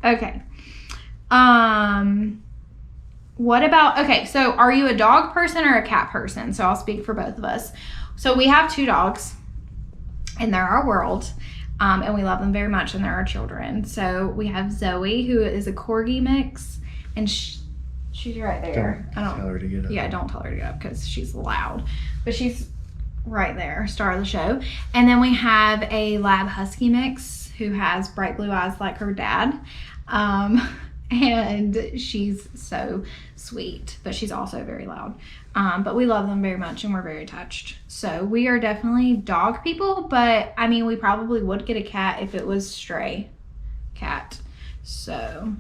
Okay. What about, okay, so are you a dog person or a cat person? So I'll speak for both of us. So we have 2 dogs, and they're our world, and we love them very much, and they're our children. So we have Zoe, who is a Corgi mix, and she's right there. Don't tell her to get up. Yeah, don't tell her to get up because she's loud. But she's right there, star of the show. And then we have a Lab Husky mix who has bright blue eyes like her dad. And she's so sweet, but she's also very loud. But we love them very much, and we're very touched. So we are definitely dog people, but I mean, we probably would get a cat if it was stray cat. So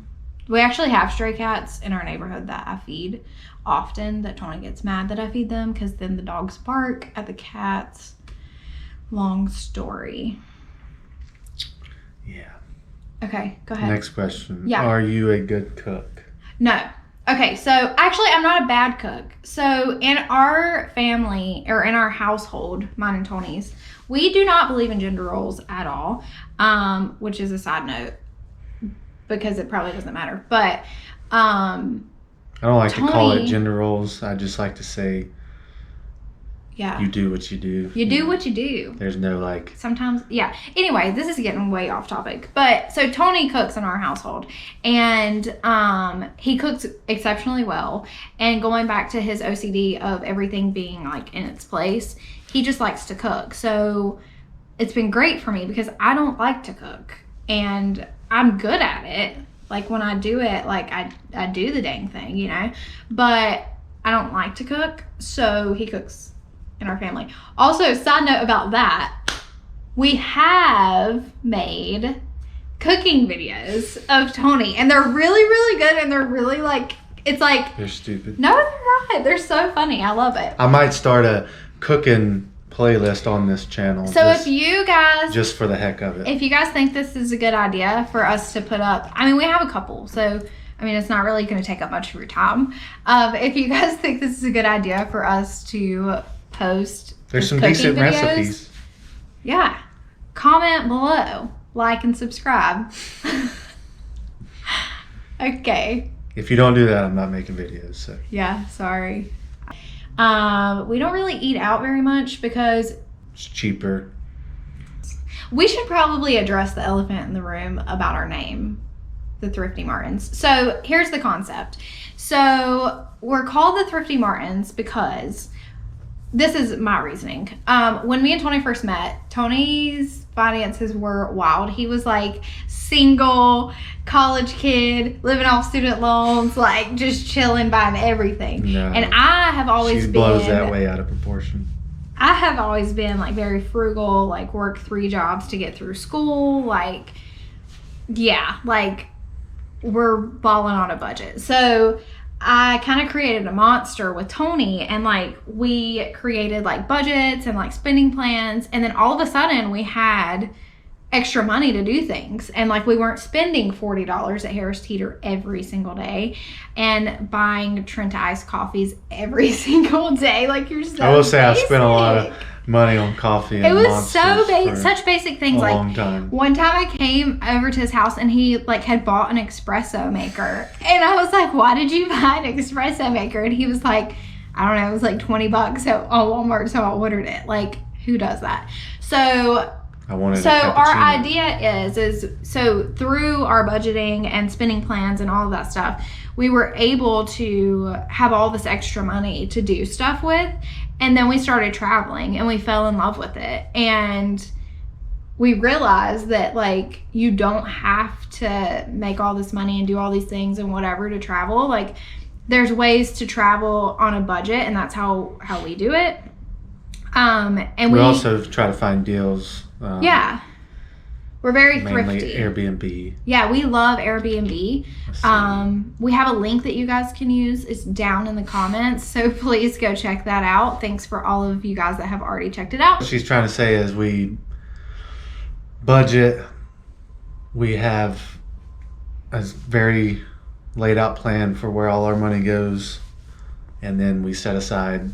we actually have stray cats in our neighborhood that I feed often, that Tony gets mad that I feed them because then the dogs bark at the cats. Long story. Yeah. Okay, go ahead. Next question. Yeah. Are you a good cook? No. Okay, so actually I'm not a bad cook. So in our family, or in our household, mine and Tony's, we do not believe in gender roles at all, which is a side note because it probably doesn't matter. But I don't like to call it gender roles. I just like to say, yeah, you do what you do. You do what you do. There's no like. Sometimes, yeah. Anyway, this is getting way off topic. But so Tony cooks in our household, and he cooks exceptionally well. And going back to his OCD of everything being like in its place, he just likes to cook. So it's been great for me because I don't like to cook, and I'm good at it. Like when I do it, like I do the dang thing, you know. But I don't like to cook, so he cooks in our family. Also, side note about that, we have made cooking videos of Tony, and they're really, really good, and they're really like, it's like, they're stupid. No, they're not. They're so funny. I love it. I might start a cooking playlist on this channel. So if you guys, just for the heck of it, if you guys think this is a good idea for us to put up, I mean, we have a couple, so I mean, it's not really going to take up much of your time. If you guys think this is a good idea for us to post, there's some decent recipes. Yeah, comment below, like and subscribe. Okay. If you don't do that, I'm not making videos. So yeah, sorry. We don't really eat out very much because it's cheaper. We should probably address the elephant in the room about our name, the Thrifty Martins. So here's the concept. So we're called the Thrifty Martins because this is my reasoning. When me and Tony first met, Tony's finances were wild. He was like single, college kid, living off student loans, like just chilling, buying everything. No, and I have always been... blows that way out of proportion. I have always been like very frugal, like work 3 jobs to get through school. Like, yeah, like we're balling on a budget. So I kind of created a monster with Tony, and like we created like budgets and like spending plans, and then all of a sudden we had extra money to do things, and like we weren't spending $40 at Harris Teeter every single day and buying Trenta iced coffees every single day. Like you're so I will say basic. I spent a lot of money on coffee and it was Monsters so such basic things. a like long time. One time I came over to his house and he like had bought an espresso maker, and I was like, why did you buy an espresso maker? And he was like, I don't know, it was like $20 on Walmart, so I ordered it. Like, who does that? So our idea is so through our budgeting and spending plans and all of that stuff, we were able to have all this extra money to do stuff with. And then we started traveling and we fell in love with it. And we realized that like you don't have to make all this money and do all these things and whatever to travel. Like there's ways to travel on a budget, and that's how we do it. And we also try to find deals. Yeah. We're very mainly thrifty. Airbnb. Yeah, we love Airbnb. We have a link that you guys can use. It's down in the comments, so please go check that out. Thanks for all of you guys that have already checked it out. What she's trying to say is we budget. We have a very laid out plan for where all our money goes, and then we set aside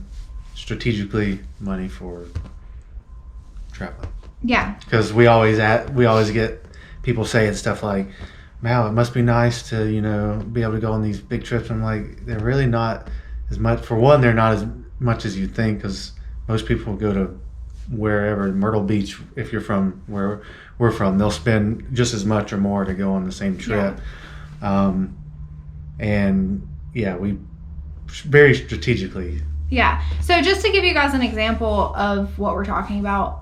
strategically money for traveling. Yeah. Because we always get people saying stuff like, wow, it must be nice to, be able to go on these big trips. I'm like, they're really not as much. For one, they're not as much as you think, because most people go to wherever, Myrtle Beach, if you're from where we're from, they'll spend just as much or more to go on the same trip. And yeah, we very strategically. Yeah. So just to give you guys an example of what we're talking about,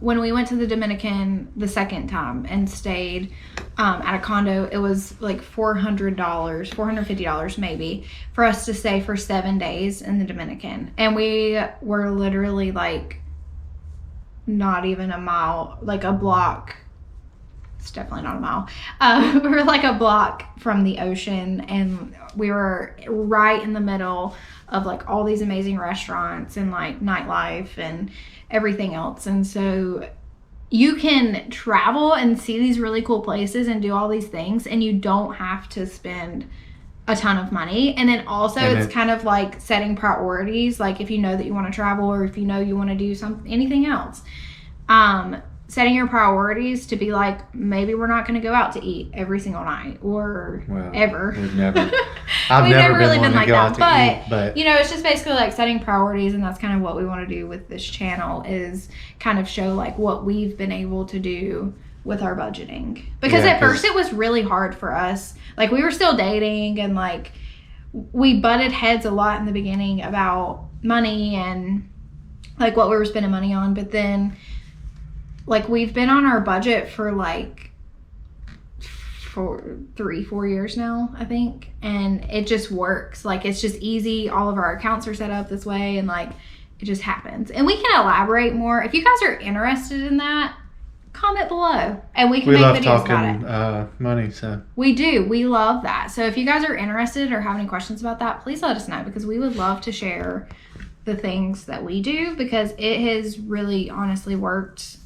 when we went to the Dominican the second time and stayed at a condo, it was like $400, $450 maybe, for us to stay for 7 days in the Dominican. And we were literally like not even a mile, like a block. It's definitely not a mile. We were like a block from the ocean, and we were right in the middle of like all these amazing restaurants and like nightlife and everything else. And so you can travel and see these really cool places and do all these things, and you don't have to spend a ton of money. And then also it's kind of like setting priorities, like if you know that you want to travel, or if you know you want to do anything else, setting your priorities to be like, maybe we're not going to go out to eat every single night, or ever. We've never. I've never really been like that. But it's just basically like setting priorities, and that's kind of what we want to do with this channel, is kind of show like what we've been able to do with our budgeting. Because at first it was really hard for us. Like, we were still dating, and like we butted heads a lot in the beginning about money and like what we were spending money on. But then, like, we've been on our budget for like 3-4 years now, I think, and it just works. Like, it's just easy. All of our accounts are set up this way, and like it just happens. And we can elaborate more if you guys are interested in that. Comment below, and we can make videos about it. We love talking money, so we do. We love that. So if you guys are interested or have any questions about that, please let us know, because we would love to share the things that we do, because it has really honestly worked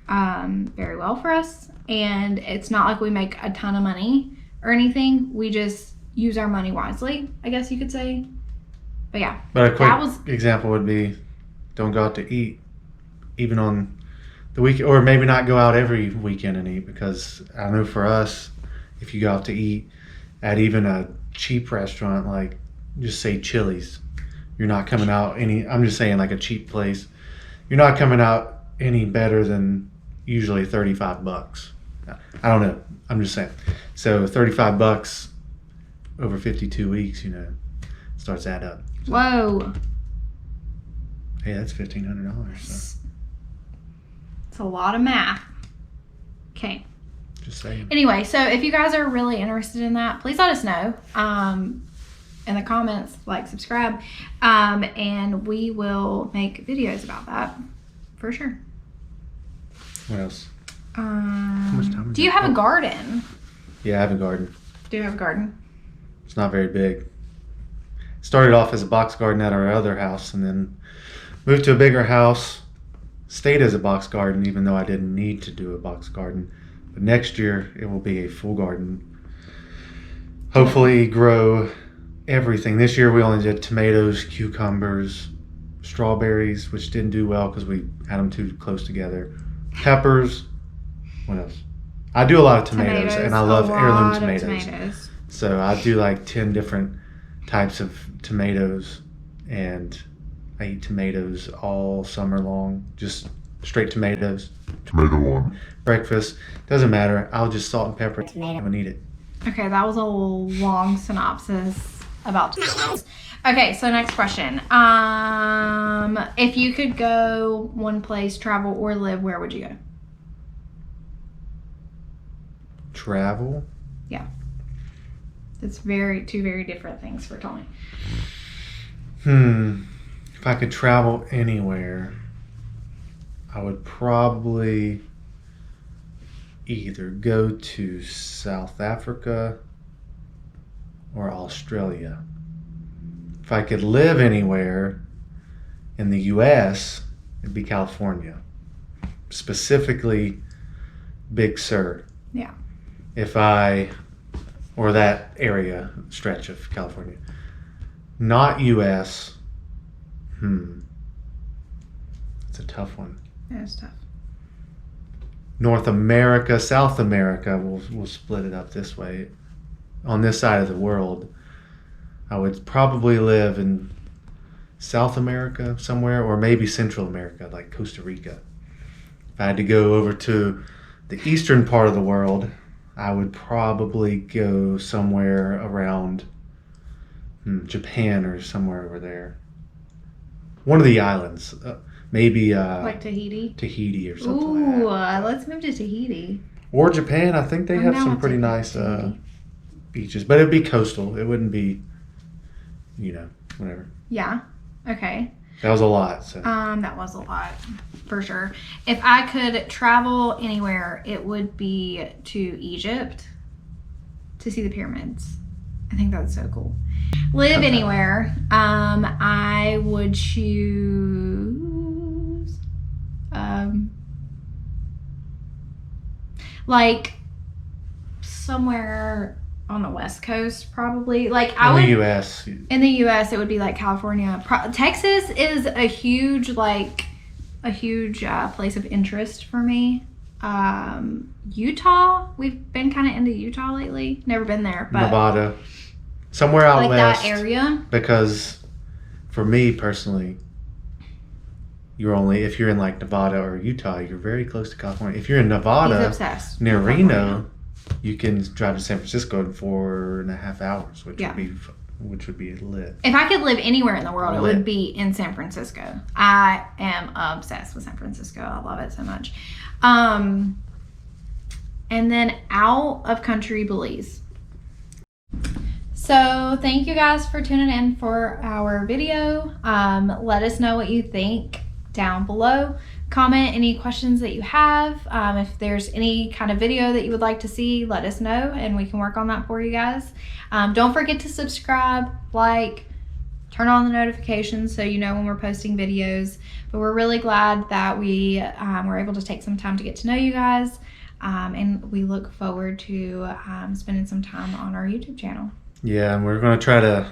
very well for us. And it's not like we make a ton of money or anything. We just use our money wisely, I guess you could say. But yeah. But a quick example would be, don't go out to eat, even on the week, or maybe not go out every weekend and eat, because I know for us, if you go out to eat at even a cheap restaurant, like just say Chili's, you're not coming out I'm just saying, like a cheap place, you're not coming out any better than usually $35. I don't know. I'm just saying. So $35 over 52 weeks, starts to add up. So, whoa. Hey, that's $1,500. So. It's a lot of math. Okay. Just saying. Anyway, so if you guys are really interested in that, please let us know in the comments, like, subscribe, and we will make videos about that for sure. What else? How much time do you have a garden? Yeah, I have a garden. Do you have a garden? It's not very big. Started off as a box garden at our other house, and then moved to a bigger house. Stayed as a box garden, even though I didn't need to do a box garden. But next year, it will be a full garden. Hopefully grow everything. This year, we only did tomatoes, cucumbers, strawberries, which didn't do well because we had them too close together. Peppers. What else? I do a lot of tomatoes, and I love heirloom tomatoes. So I do like 10 different types of tomatoes, and I eat tomatoes all summer long, just straight tomatoes. Tomato one. Breakfast, doesn't matter. I'll just salt and pepper tomato and eat it. Okay, that was a long synopsis about tomatoes. Okay, so next question. If you could go one place, travel, or live, where would you go? Travel? Yeah. It's two very different things for Tony. If I could travel anywhere, I would probably either go to South Africa or Australia. If I could live anywhere in the U.S., it'd be California. Specifically, Big Sur. Yeah. Or that area, stretch of California. Not U.S., it's a tough one. Yeah, it's tough. North America, South America, we'll split it up this way. On this side of the world, I would probably live in South America somewhere, or maybe Central America, like Costa Rica. If I had to go over to the eastern part of the world, I would probably go somewhere around Japan or somewhere over there. One of the islands, maybe like Tahiti. Tahiti or something Ooh, like that. let's move to Tahiti. Or Japan. I think they have now some I'll pretty take nice Tahiti. beaches, but it'd be coastal. It wouldn't be, whatever. Yeah. Okay. That was a lot. So That was a lot, for sure. If I could travel anywhere, it would be to Egypt to see the pyramids. I think that's so cool. Live Okay. anywhere. I would choose like somewhere on the West Coast, probably. Like I would in the U.S. in the U.S. it would be like California. Texas is a huge place of interest for me. Utah, we've been kind of into Utah lately. Never been there, but Nevada, somewhere out like west. that area. Because for me personally, if you're in like Nevada or Utah, you're very close to California. If you're in He's Nevada, obsessed. near with Reno, California. you can drive to San Francisco in 4.5 hours, which Yeah. would be lit. If I could live anywhere in the world, it Lit. would be in San Francisco. I am obsessed with San Francisco. I love it so much. And then out of country, Belize. So thank you guys for tuning in for our video. Let us know what you think down below. Comment any questions that you have. If there's any kind of video that you would like to see, let us know and we can work on that for you guys. Don't forget to subscribe, like, turn on the notifications so you know when we're posting videos. But we're really glad that we were able to take some time to get to know you guys. And we look forward to spending some time on our YouTube channel. Yeah, and we're going to try to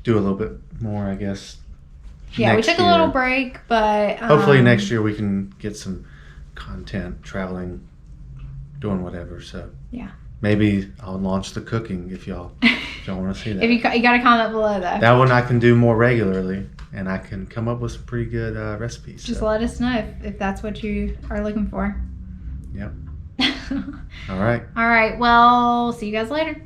do a little bit more, I guess. Yeah, we next took a year. little break, but Hopefully next year we can get some content, traveling, doing whatever. So yeah, maybe I'll launch the cooking if y'all want to see that. if you got to comment below though. That one I can do more regularly, and I can come up with some pretty good recipes. Just so. let us know if that's what you are looking for. Yep. All right. All right. Well, see you guys later.